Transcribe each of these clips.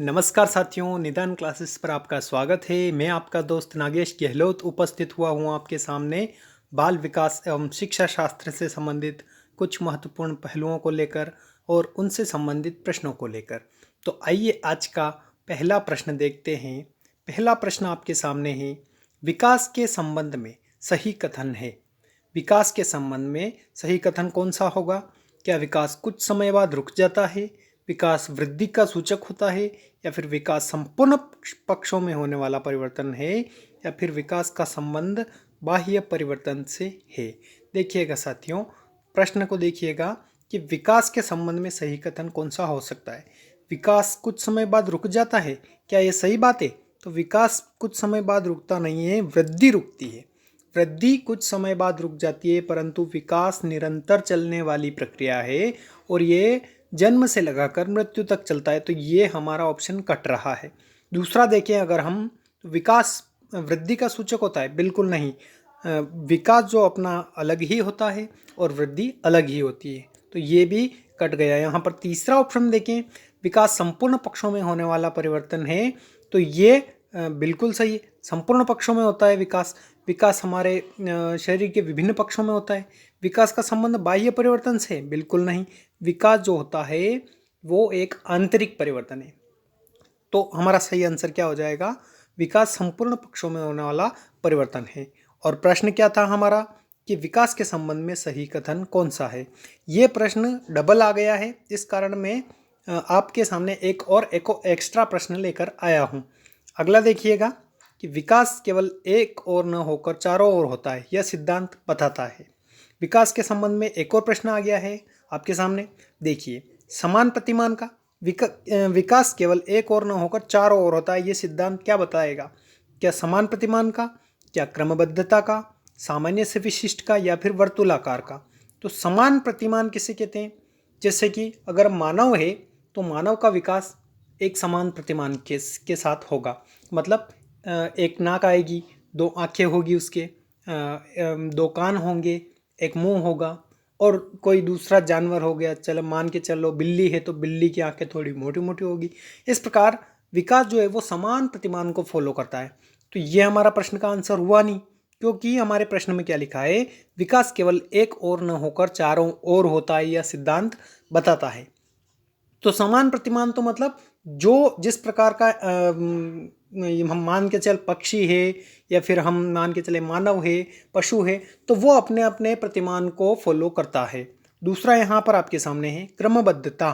नमस्कार साथियों, निदान क्लासेस पर आपका स्वागत है। मैं आपका दोस्त नागेश गहलोत उपस्थित हुआ हूँ आपके सामने बाल विकास एवं शिक्षा शास्त्र से संबंधित कुछ महत्वपूर्ण पहलुओं को लेकर और उनसे संबंधित प्रश्नों को लेकर। तो आइए आज का पहला प्रश्न देखते हैं। पहला प्रश्न आपके सामने है, विकास के संबंध में सही कथन है। विकास के संबंध में सही कथन कौन सा होगा? क्या विकास कुछ समय बाद रुक जाता है, विकास वृद्धि का सूचक होता है, या फिर विकास संपूर्ण पक्षों में होने वाला परिवर्तन है, या फिर विकास का संबंध बाह्य परिवर्तन से है? देखिएगा साथियों, प्रश्न को देखिएगा कि विकास के संबंध में सही कथन कौन सा हो सकता है। विकास कुछ समय बाद रुक जाता है, क्या ये सही बात है? तो विकास कुछ समय बाद रुकता नहीं है, वृद्धि रुकती है। वृद्धि कुछ समय बाद रुक जाती है, परंतु विकास निरंतर चलने वाली प्रक्रिया है और ये जन्म से लगाकर मृत्यु तक चलता है। तो ये हमारा ऑप्शन कट रहा है। दूसरा देखें अगर हम, तो विकास वृद्धि का सूचक होता है? बिल्कुल नहीं। विकास जो अपना अलग ही होता है और वृद्धि अलग ही होती है, तो ये भी कट गया। यहाँ पर तीसरा ऑप्शन देखें, विकास संपूर्ण पक्षों में होने वाला परिवर्तन है, तो ये बिल्कुल सही है। संपूर्ण पक्षों में होता है विकास। विकास हमारे शरीर के विभिन्न पक्षों में होता है। विकास का संबंध बाह्य परिवर्तन से? बिल्कुल नहीं। विकास जो होता है वो एक आंतरिक परिवर्तन है। तो हमारा सही आंसर क्या हो जाएगा? विकास संपूर्ण पक्षों में होने वाला परिवर्तन है। और प्रश्न क्या था हमारा कि विकास के संबंध में सही कथन कौन सा है? ये प्रश्न डबल आ गया है, इस कारण मैं आपके सामने एक एक्स्ट्रा प्रश्न लेकर आया हूँ। अगला देखिएगा कि विकास केवल एक ओर न होकर चारों ओर होता है, यह सिद्धांत बताता है। विकास के संबंध में एक और प्रश्न आ गया है आपके सामने। देखिए, समान प्रतिमान का विकास केवल एक ओर न होकर चारों ओर होता है, ये सिद्धांत क्या बताएगा? क्या समान प्रतिमान का, क्या क्रमबद्धता का, सामान्य से विशिष्ट का, या फिर वर्तुलाकार का? तो समान प्रतिमान किसे कहते हैं? जैसे कि अगर मानव है तो मानव का विकास एक समान प्रतिमान के साथ होगा। मतलब एक नाक आएगी, दो आंखें होगी उसके, दो कान होंगे, एक मुंह होगा। और कोई दूसरा जानवर हो गया, चलो मान के चलो बिल्ली है तो बिल्ली की आंखें थोड़ी मोटी मोटी होगी। इस प्रकार विकास जो है वो समान प्रतिमान को फॉलो करता है। तो ये हमारा प्रश्न का आंसर हुआ नहीं, क्योंकि हमारे प्रश्न में क्या लिखा है? विकास केवल एक ओर न होकर चारों ओर होता है, यह सिद्धांत बताता है। तो समान प्रतिमान तो मतलब जो जिस प्रकार का हम मान के चल पक्षी है, या फिर हम मान के चले मानव है, पशु है, तो वो अपने अपने प्रतिमान को फॉलो करता है। दूसरा यहाँ पर आपके सामने है क्रमबद्धता।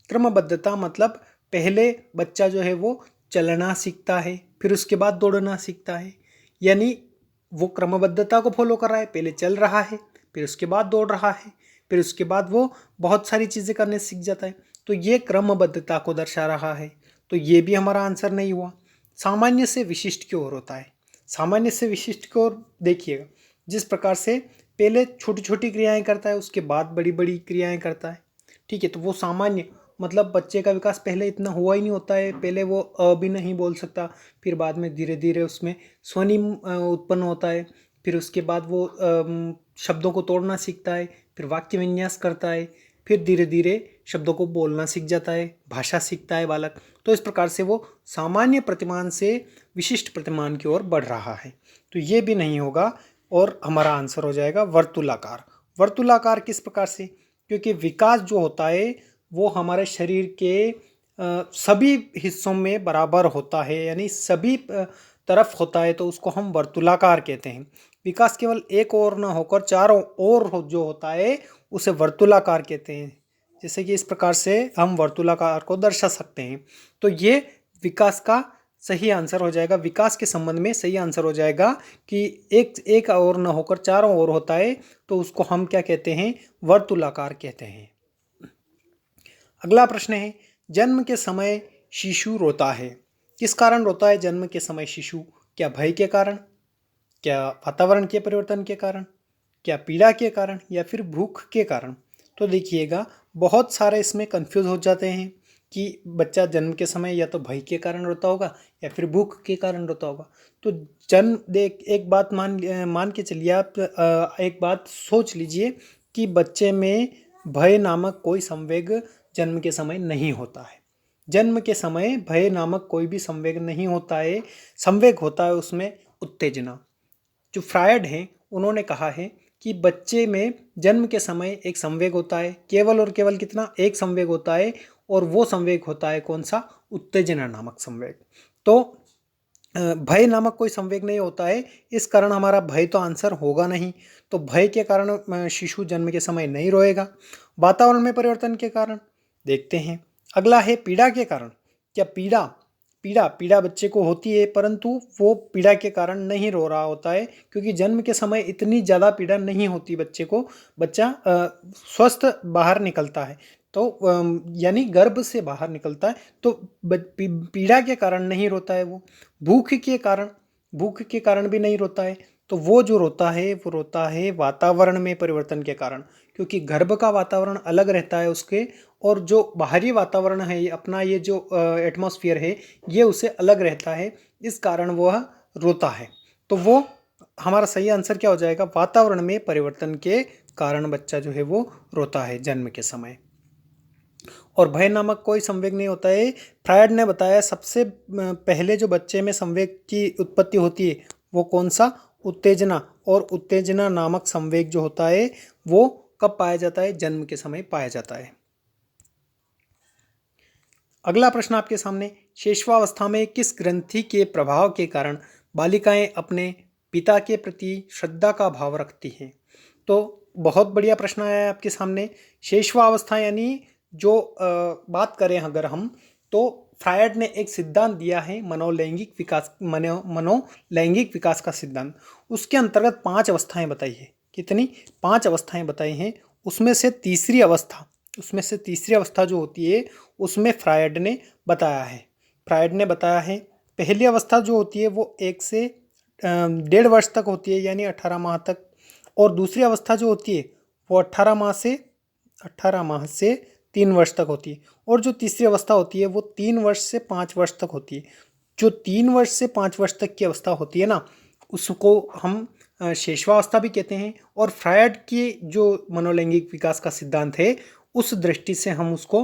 क्रमबद्धता मतलब पहले बच्चा जो है वो चलना सीखता है, फिर उसके बाद दौड़ना सीखता है। यानी वो क्रमबद्धता को फॉलो कर रहा है, पहले चल रहा है, फिर उसके बाद दौड़ रहा है, फिर उसके बाद वो बहुत सारी चीज़ें करने सीख जाता है। तो ये क्रमबद्धता को दर्शा रहा है। तो ये भी हमारा आंसर नहीं हुआ। सामान्य से विशिष्ट की ओर होता है। सामान्य से विशिष्ट की ओर देखिएगा, जिस प्रकार से पहले छोटी छोटी क्रियाएं करता है, उसके बाद बड़ी बड़ी क्रियाएं करता है। ठीक है, तो वो सामान्य मतलब बच्चे का विकास पहले इतना हुआ ही नहीं होता है। पहले वो भी नहीं बोल सकता, फिर बाद में धीरे धीरे उसमें स्वनिम उत्पन्न होता है। फिर उसके बाद वो शब्दों को तोड़ना सीखता है, फिर वाक्य विन्यास करता है, फिर धीरे धीरे शब्दों को बोलना सीख जाता है, भाषा सीखता है बालक। तो इस प्रकार से वो सामान्य प्रतिमान से विशिष्ट प्रतिमान की ओर बढ़ रहा है। तो ये भी नहीं होगा और हमारा आंसर हो जाएगा वर्तुलाकार। वर्तुलाकार किस प्रकार से? क्योंकि विकास जो होता है वो हमारे शरीर के सभी हिस्सों में बराबर होता है, यानी सभी तरफ होता है, तो उसको हम वर्तुलाकार कहते हैं। विकास केवल एक ओर न होकर चारों ओर जो होता है उसे वर्तुलाकार कहते हैं। जैसे कि इस प्रकार से हम वर्तुलाकार को दर्शा सकते हैं। तो ये विकास का सही आंसर हो जाएगा। विकास के संबंध में सही आंसर हो जाएगा कि एक ओर न होकर चारों ओर होता है, तो उसको हम क्या कहते हैं? वर्तुलाकार कहते हैं। अगला प्रश्न है, जन्म के समय शिशु रोता है, किस कारण रोता है जन्म के समय शिशु? क्या भय के कारण, क्या वातावरण के परिवर्तन के कारण, क्या पीड़ा के कारण, या फिर भूख के कारण? तो देखिएगा, बहुत सारे इसमें कंफ्यूज हो जाते हैं कि बच्चा जन्म के समय या तो भय के कारण रोता होगा या फिर भूख के कारण रोता होगा। तो जन्म देख एक बात मान के चलिए आप, एक बात सोच लीजिए कि बच्चे में भय नामक कोई संवेग जन्म के समय नहीं होता है। जन्म के समय भय नामक कोई भी संवेग नहीं होता है, संवेग होता है उसमें उत्तेजना। जो फ्रायड हैं उन्होंने कहा है कि बच्चे में जन्म के समय एक संवेग होता है, केवल और केवल कितना, एक संवेग होता है, और वो संवेग होता है कौन सा, उत्तेजना नामक संवेग। तो भय नामक कोई संवेग नहीं होता है, इस कारण हमारा भय तो आंसर होगा नहीं। तो भय के कारण शिशु जन्म के समय नहीं रोएगा। वातावरण में परिवर्तन के कारण देखते हैं। अगला है पीड़ा के कारण। क्या पीड़ा पीड़ा पीड़ा बच्चे को होती है, परंतु वो पीड़ा के कारण नहीं रो रहा होता है, क्योंकि जन्म के समय इतनी ज़्यादा पीड़ा नहीं होती बच्चे को। बच्चा स्वस्थ बाहर निकलता है, तो यानी गर्भ से बाहर निकलता है, तो पीड़ा के कारण नहीं रोता है वो। भूख के कारण भी नहीं रोता है। तो वो जो रोता है वो रोता है वातावरण में परिवर्तन के कारण, क्योंकि गर्भ का वातावरण अलग रहता है उसके, और जो बाहरी वातावरण है ये अपना, ये जो एटमॉस्फेयर है ये उसे अलग रहता है, इस कारण वह रोता है। तो वो हमारा सही आंसर क्या हो जाएगा, वातावरण में परिवर्तन के कारण बच्चा जो है वो रोता है जन्म के समय। और भय नामक कोई संवेग नहीं होता है। फ्रायड ने बताया सबसे पहले जो बच्चे में संवेग की उत्पत्ति होती है वो कौन सा, उत्तेजना। और उत्तेजना नामक संवेग जो होता है वो कब पाया जाता है, जन्म के समय पाया जाता है। अगला प्रश्न आपके सामने, शैशवावस्था में किस ग्रंथि के प्रभाव के कारण बालिकाएं अपने पिता के प्रति श्रद्धा का भाव रखती हैं। तो बहुत बढ़िया प्रश्न आया है आपके सामने। शैशवावस्था यानी जो बात करें अगर हम, तो फ्रायड ने एक सिद्धांत दिया है मनोलैंगिक विकास का सिद्धांत। उसके अंतर्गत 5 अवस्थाएं बताई है। कितनी, 5 अवस्थाएं बताई हैं। उसमें से तीसरी अवस्था जो होती है उसमें फ्रायड ने बताया है। पहली अवस्था जो होती है वो 1 से 1.5 वर्ष तक होती है, यानी 18 माह तक। और दूसरी अवस्था जो होती है वो 18 माह से 3 वर्ष तक होती है। और जो तीसरी अवस्था होती है वो 3 वर्ष से 5 वर्ष तक होती है। जो 3 वर्ष से 5 वर्ष तक की अवस्था होती है ना, उसको हम शैशवावस्था भी कहते हैं। और फ्रायड की जो मनोलैंगिक विकास का सिद्धांत है उस दृष्टि से हम उसको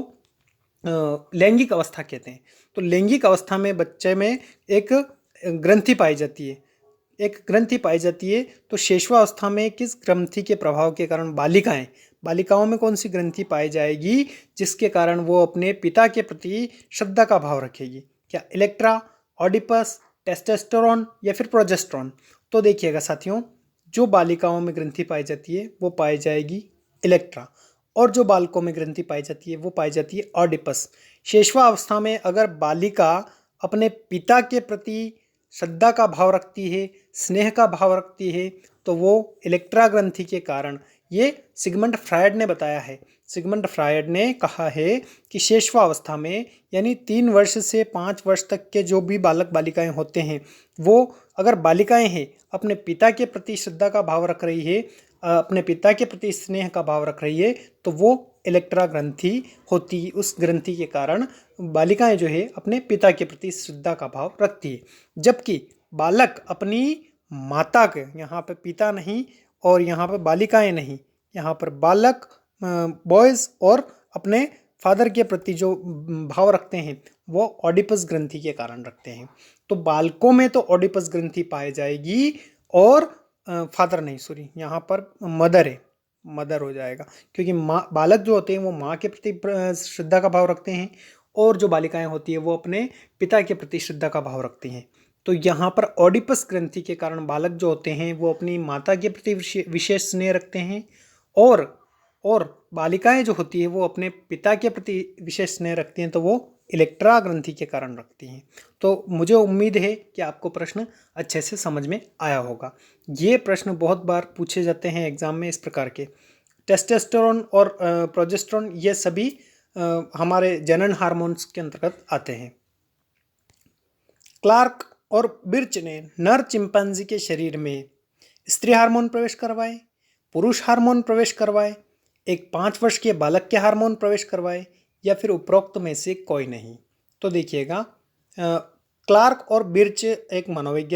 लैंगिक अवस्था कहते हैं। तो लैंगिक अवस्था में बच्चे में एक ग्रंथि पाई जाती है। तो शैशवावस्था में किस ग्रंथि के प्रभाव के कारण बालिकाओं में कौन सी ग्रंथि पाई जाएगी जिसके कारण वो अपने पिता के प्रति श्रद्धा का भाव रखेगी? क्या इलेक्ट्रा, ऑडिपस, टेस्टोस्टेरोन या फिर प्रोजेस्टेरोन? तो देखिएगा साथियों, जो बालिकाओं में ग्रंथि पाई जाती है वो पाई जाएगी इलेक्ट्रा, और जो बालकों में ग्रंथि पाई जाती है वो पाई जाती है ऑडिपस। शैशवावस्था में अगर बालिका अपने पिता के प्रति श्रद्धा का भाव रखती है, स्नेह का भाव रखती है, तो वो इलेक्ट्रा ग्रंथि के कारण, ये सिगमंड फ्रायड ने बताया है। सिगमंड फ्रायड ने कहा है कि शैशवावस्था में यानी 3 वर्ष से 5 वर्ष तक के जो भी बालक बालिकाएं होते हैं, वो अगर बालिकाएं हैं अपने पिता के प्रति श्रद्धा का भाव रख रही है, अपने पिता के प्रति स्नेह का भाव रख रही है, तो वो इलेक्ट्रा ग्रंथि होती, उस ग्रंथि के कारण बालिकाएं जो है अपने पिता के प्रति श्रद्धा का भाव रखती है। जबकि बालक अपनी माता के, यहाँ पे पिता नहीं और यहाँ पे बालिकाएं नहीं, यहाँ पर बालक बॉयज़ और अपने फादर के प्रति जो भाव रखते हैं वो ऑडिपस ग्रंथि के कारण रखते हैं। तो बालकों में तो ऑडिपस ग्रंथि पाई जाएगी, और फादर नहीं, सॉरी, यहाँ पर मदर हो जाएगा, क्योंकि माँ, बालक जो होते हैं वो माँ के प्रति श्रद्धा का भाव रखते हैं, और जो बालिकाएं होती है वो अपने पिता के प्रति श्रद्धा का भाव रखती हैं। तो यहाँ पर ऑडिपस ग्रंथि के कारण बालक जो होते हैं वो अपनी माता के प्रति विशेष स्नेह रखते हैं, और बालिकाएं जो होती है वो अपने पिता के प्रति विशेष स्नेह रखती हैं, तो वो इलेक्ट्रा ग्रंथि के कारण रखती हैं। तो मुझे उम्मीद है कि आपको प्रश्न अच्छे से समझ में आया होगा। ये प्रश्न बहुत बार पूछे जाते हैं एग्जाम में इस प्रकार के। टेस्टोस्टेरोन और प्रोजेस्टेरोन ये सभी हमारे जनन हार्मोन्स के अंतर्गत आते हैं। क्लार्क और बिर्च ने नर चिंपैंजी के शरीर में स्त्री हार्मोन प्रवेश करवाए, पुरुष हार्मोन प्रवेश करवाए, एक 5 वर्ष के बालक के हार्मोन प्रवेश करवाए, या फिर उपरोक्त में से कोई नहीं? तो देखिएगा, क्लार्क और बिर्च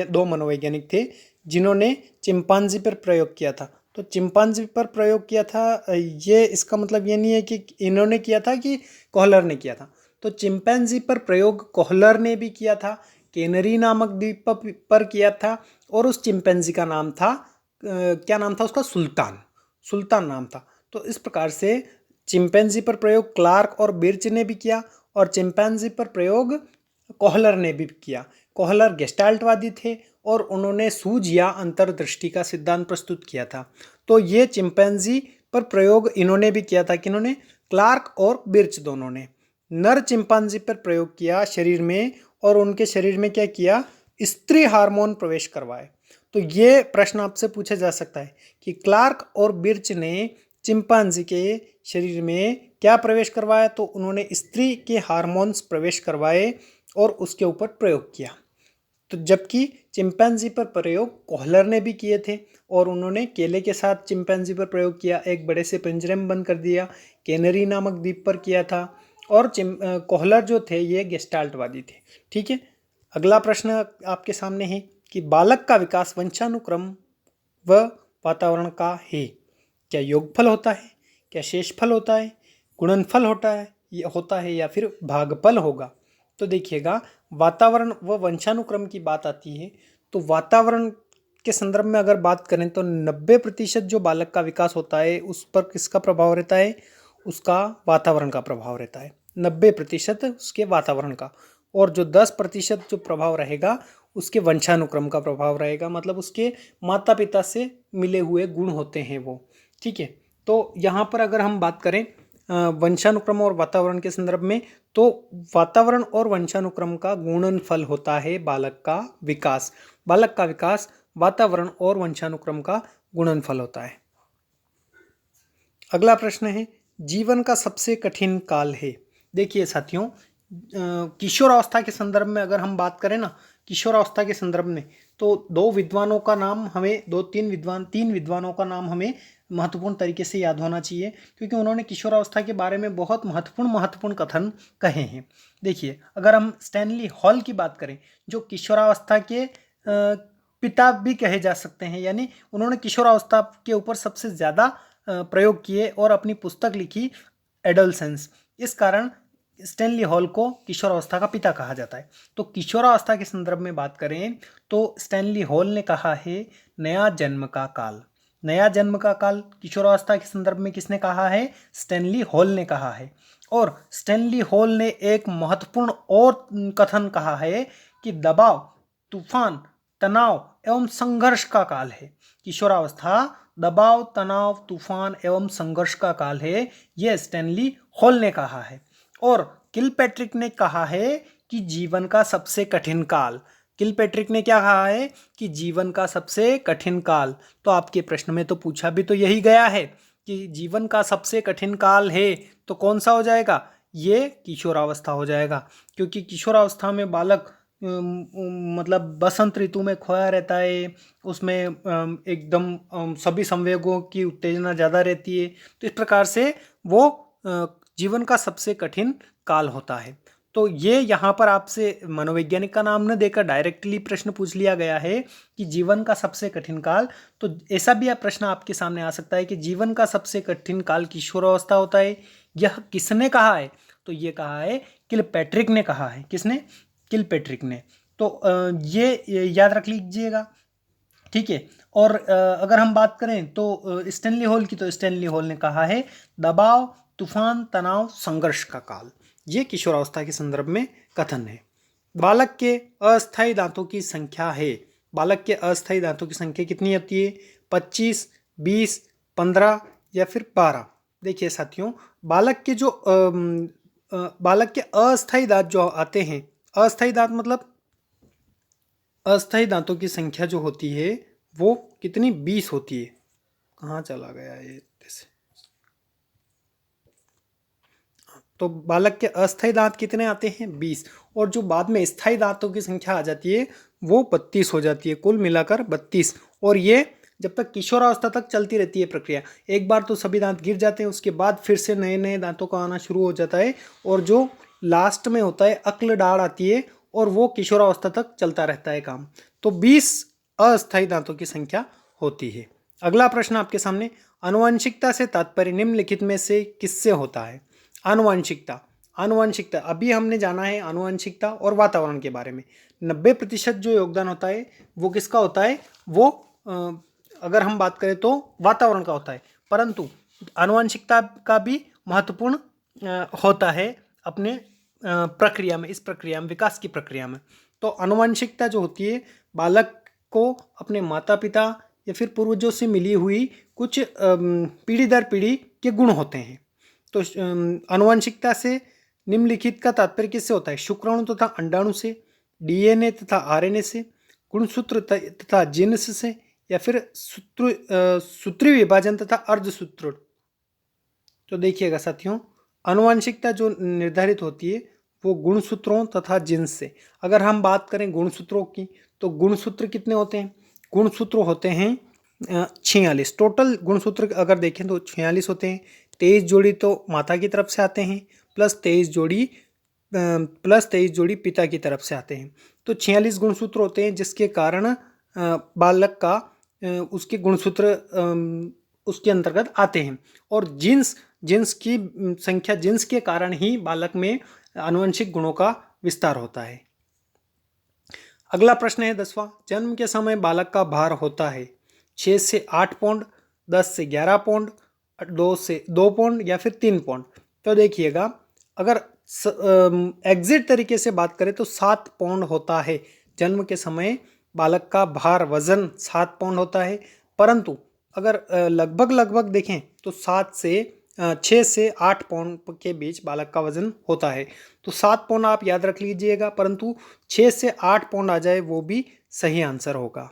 दो मनोवैज्ञानिक थे जिन्होंने चिंपांजी पर प्रयोग किया था। तो चिंपांजी पर प्रयोग किया था, ये इसका मतलब ये नहीं है कि इन्होंने किया था कि कोहलर ने किया था। तो चिंपैंजी पर प्रयोग कोहलर ने भी किया था, कैनरी नामक द्वीप पर किया था, और उस चिंपैंजी का नाम था क्या नाम था उसका, सुल्तान, सुल्तान नाम था। तो इस प्रकार से चिंपैंजी पर प्रयोग क्लार्क और बिर्च ने भी किया, और चिंपैंजी पर प्रयोग कोहलर ने भी किया। कोहलर गेस्टाल्टवादी थे और उन्होंने सूझ या अंतर्दृष्टि का सिद्धांत प्रस्तुत किया था। तो ये चिंपैंजी पर प्रयोग इन्होंने भी किया था, किन्होंने, क्लार्क और बिर्च दोनों ने। नर चिंपैंजी पर प्रयोग किया शरीर में, और उनके शरीर में क्या किया, स्त्री हार्मोन प्रवेश करवाए। तो ये प्रश्न आपसे पूछा जा सकता है कि क्लार्क और बिर्च ने चिंपैंजी के शरीर में क्या प्रवेश करवाया, तो उन्होंने स्त्री के हार्मोन्स प्रवेश करवाए और उसके ऊपर प्रयोग किया। तो जबकि चिंपैंजी पर प्रयोग कोहलर ने भी किए थे, और उन्होंने केले के साथ चिंपैंजी पर प्रयोग किया, एक बड़े से पिंजरे में बंद कर दिया, कैनरी नामक द्वीप पर किया था। और कोहलर जो थे ये गेस्टाल्टवादी थे। ठीक है, अगला प्रश्न आपके सामने है कि बालक का विकास वंशानुक्रम व वातावरण का है। क्या योगफल होता है, क्या शेषफल होता है, गुणनफल होता है या फिर भागफल होगा। तो देखिएगा, वातावरण व वंशानुक्रम की बात आती है तो वातावरण के संदर्भ में अगर बात करें तो 90% जो बालक का विकास होता है उस पर किसका प्रभाव रहता है, उसका वातावरण का प्रभाव रहता है, 90% उसके वातावरण का। और जो 10% जो प्रभाव रहेगा उसके वंशानुक्रम का प्रभाव रहेगा, मतलब उसके माता पिता से मिले हुए गुण होते हैं वो। ठीक है, तो यहाँ पर अगर हम बात करें वंशानुक्रम और वातावरण के संदर्भ में, तो वातावरण और वंशानुक्रम का गुणनफल होता है बालक का विकास। बालक का विकास वातावरण और वंशानुक्रम का गुणनफल होता है। अगला प्रश्न है, जीवन का सबसे कठिन काल है। देखिए साथियों, किशोरावस्था के संदर्भ में अगर हम बात करें ना, किशोरावस्था के संदर्भ में, तो तीन विद्वानों का नाम हमें महत्वपूर्ण तरीके से याद होना चाहिए, क्योंकि उन्होंने किशोरावस्था के बारे में बहुत महत्वपूर्ण कथन कहे हैं। देखिए, अगर हम स्टैनली हॉल की बात करें, जो किशोरावस्था के पिता भी कहे जा सकते हैं, यानी उन्होंने किशोरावस्था के ऊपर सबसे ज़्यादा प्रयोग किए और अपनी पुस्तक लिखी एडोलसेंस। इस कारण स्टैनली हॉल को किशोरावस्था का पिता कहा जाता है। तो किशोरावस्था के संदर्भ में बात करें तो स्टैनली हॉल ने कहा है नया जन्म का काल। नया जन्म का काल किशोरावस्था के संदर्भ में किसने कहा है, स्टैनली हॉल ने कहा है। और स्टैनली हॉल ने एक महत्वपूर्ण और कथन कहा है कि दबाव, तूफान, तनाव एवं संघर्ष का काल है। किशोरावस्था दबाव, तनाव, तूफान एवं संघर्ष का काल है, यह स्टैनली हॉल ने कहा है। और किलपैट्रिक ने कहा है कि जीवन का सबसे कठिन काल। किलपैट्रिक ने क्या कहा है कि जीवन का सबसे कठिन काल। तो आपके प्रश्न में तो पूछा भी तो यही गया है कि जीवन का सबसे कठिन काल है, तो कौन सा हो जाएगा, ये किशोरावस्था हो जाएगा। क्योंकि किशोरावस्था में बालक मतलब बसंत ऋतु में खोया रहता है, उसमें एकदम सभी संवेगों की उत्तेजना ज़्यादा रहती है। तो इस प्रकार से वो जीवन का सबसे कठिन काल होता है। तो ये यहाँ पर आपसे मनोवैज्ञानिक का नाम न देकर डायरेक्टली प्रश्न पूछ लिया गया है कि जीवन का सबसे कठिन काल। तो ऐसा भी प्रश्न आपके सामने आ सकता है कि जीवन का सबसे कठिन काल किशोरावस्था होता है। यह किसने कहा है, तो ये कहा है किलपैट्रिक ने कहा है। किसने, किलपैट्रिक ने। तो ये याद रख लीजिएगा। ठीक है, और अगर हम बात करें तो स्टैनली हॉल की, तो स्टैनली हॉल ने कहा है दबाव, तूफान, तनाव, संघर्ष का काल। ये किशोरावस्था के संदर्भ में कथन है। बालक के अस्थायी दांतों की संख्या है। बालक के अस्थायी दांतों की संख्या कितनी होती है, 25, 20, 15 या फिर 12। देखिए साथियों, बालक के अस्थायी दांत जो आते हैं, अस्थायी दांत मतलब अस्थायी दांतों की संख्या जो होती है वो कितनी, 20 होती है। कहाँ चला गया ये, तो बालक के अस्थायी दांत कितने आते हैं, 20। और जो बाद में स्थायी दांतों की संख्या आ जाती है वो 32 हो जाती है, कुल मिलाकर 32। और ये जब तक किशोरावस्था तक चलती रहती है प्रक्रिया। एक बार तो सभी दांत गिर जाते हैं, उसके बाद फिर से नए नए दांतों का आना शुरू हो जाता है। और जो लास्ट में होता है अक्ल डाढ़ आती है, और वो किशोरावस्था तक चलता रहता है काम। तो 20 अस्थायी दांतों की संख्या होती है। अगला प्रश्न आपके सामने, आनुवंशिकता से तात्पर्य निम्नलिखित में से किससे होता है। आनुवंशिकता, आनुवंशिकता, अभी हमने जाना है आनुवंशिकता और वातावरण के बारे में। 90% जो योगदान होता है वो किसका होता है, वो अगर हम बात करें तो वातावरण का होता है, परंतु आनुवंशिकता का भी महत्वपूर्ण होता है अपने प्रक्रिया में, इस प्रक्रिया में, विकास की प्रक्रिया में। तो आनुवंशिकता जो होती है बालक को अपने माता पिता या फिर पूर्वजों से मिली हुई कुछ पीढ़ी दर पीढ़ी के गुण होते हैं। तो आनुवंशिकता से निम्नलिखित का तात्पर्य किससे होता है, शुक्राणु तथा अंडाणु से, डीएनए तथा आरएनए से, गुणसूत्र तथा जीन्स से, या फिर सूत्रीय विभाजन तथा अर्धसूत्र। तो देखिएगा साथियों, आनुवंशिकता जो निर्धारित होती है वो गुणसूत्रों तथा जीन्स से। अगर हम बात करें गुणसूत्रों की तो गुणसूत्र कितने होते हैं, गुणसूत्र होते हैं 46 टोटल। गुणसूत्र अगर देखें तो 46 होते हैं। 23 जोड़ी तो माता की तरफ से आते हैं, प्लस 23 जोड़ी पिता की तरफ से आते हैं। तो 46 गुणसूत्र होते हैं, जिसके कारण बालक का उसके गुणसूत्र उसके अंतर्गत आते हैं। और जीन्स की संख्या, जीन्स के कारण ही बालक में आनुवंशिक गुणों का विस्तार होता है। अगला प्रश्न है 10वां, जन्म के समय बालक का भार होता है 6 से 8 पौंड, 10 से 11 पौंड, 2 से 2 पौंड या फिर 3 पौंड। तो देखिएगा, अगर एग्जैक्ट तरीके से बात करें तो 7 पौंड होता है। जन्म के समय बालक का भार, वजन 7 पौंड होता है, परंतु अगर लगभग देखें तो 6 से 8 पौंड के बीच बालक का वजन होता है। तो 7 पौंड आप याद रख लीजिएगा, परंतु 6 से 8 पौंड आ जाए वो भी सही आंसर होगा।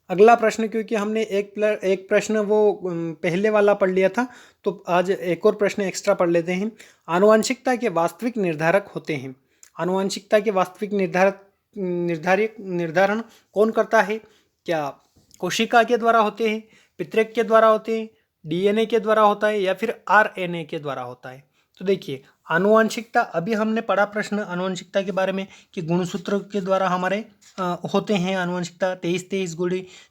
अगला प्रश्न, क्योंकि हमने एक प्रश्न वो पहले वाला पढ़ लिया था, तो आज एक और प्रश्न एक्स्ट्रा पढ़ लेते हैं। आनुवंशिकता के वास्तविक निर्धारक होते हैं। आनुवंशिकता के वास्तविक निर्धारण कौन करता है? क्या कोशिका के द्वारा होते हैं, पितृक के द्वारा होते हैं, डीएनए के द्वारा होता है, या फिर आरएनए के द्वारा होता है? तो देखिए, आनुवंशिकता, अभी हमने पढ़ा प्रश्न आनुवंशिकता के बारे में कि गुणसूत्र के द्वारा हमारे होते हैं आनुवंशिकता। 23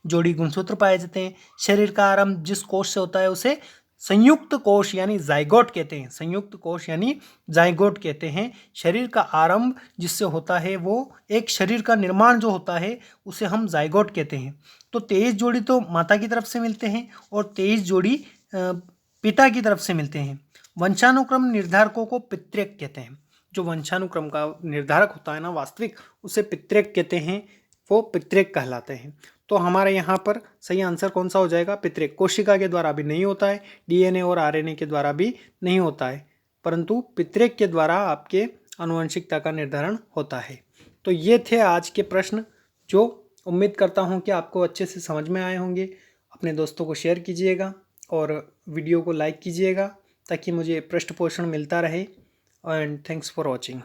जोड़ी गुणसूत्र पाए जाते हैं। शरीर का आरंभ जिस कोष से होता है उसे संयुक्त कोष यानी जाइगोट कहते हैं। संयुक्त कोष यानी जाइगोट कहते हैं। शरीर का आरंभ जिससे होता है वो एक शरीर का निर्माण जो होता है उसे हम जाइगोट कहते हैं। तो 23 जोड़ी तो माता की तरफ से मिलते हैं और 23 जोड़ी पिता की तरफ से मिलते हैं। वंशानुक्रम निर्धारकों को पितृक कहते हैं। जो वंशानुक्रम का निर्धारक होता है ना वास्तविक, उसे पितृक कहते हैं, वो पितृक कहलाते हैं। तो हमारे यहाँ पर सही आंसर कौन सा हो जाएगा? पितृक। कोशिका के द्वारा भी नहीं होता है, डीएनए और आरएनए के द्वारा भी नहीं होता है, परंतु पितृक के द्वारा आपके आनुवंशिकता का निर्धारण होता है। तो ये थे आज के प्रश्न, जो उम्मीद करता हूँ कि आपको अच्छे से समझ में आए होंगे। अपने दोस्तों को शेयर कीजिएगा और वीडियो को लाइक कीजिएगा ताकि मुझे पृष्ठ पोषण मिलता रहे। And thanks for watching.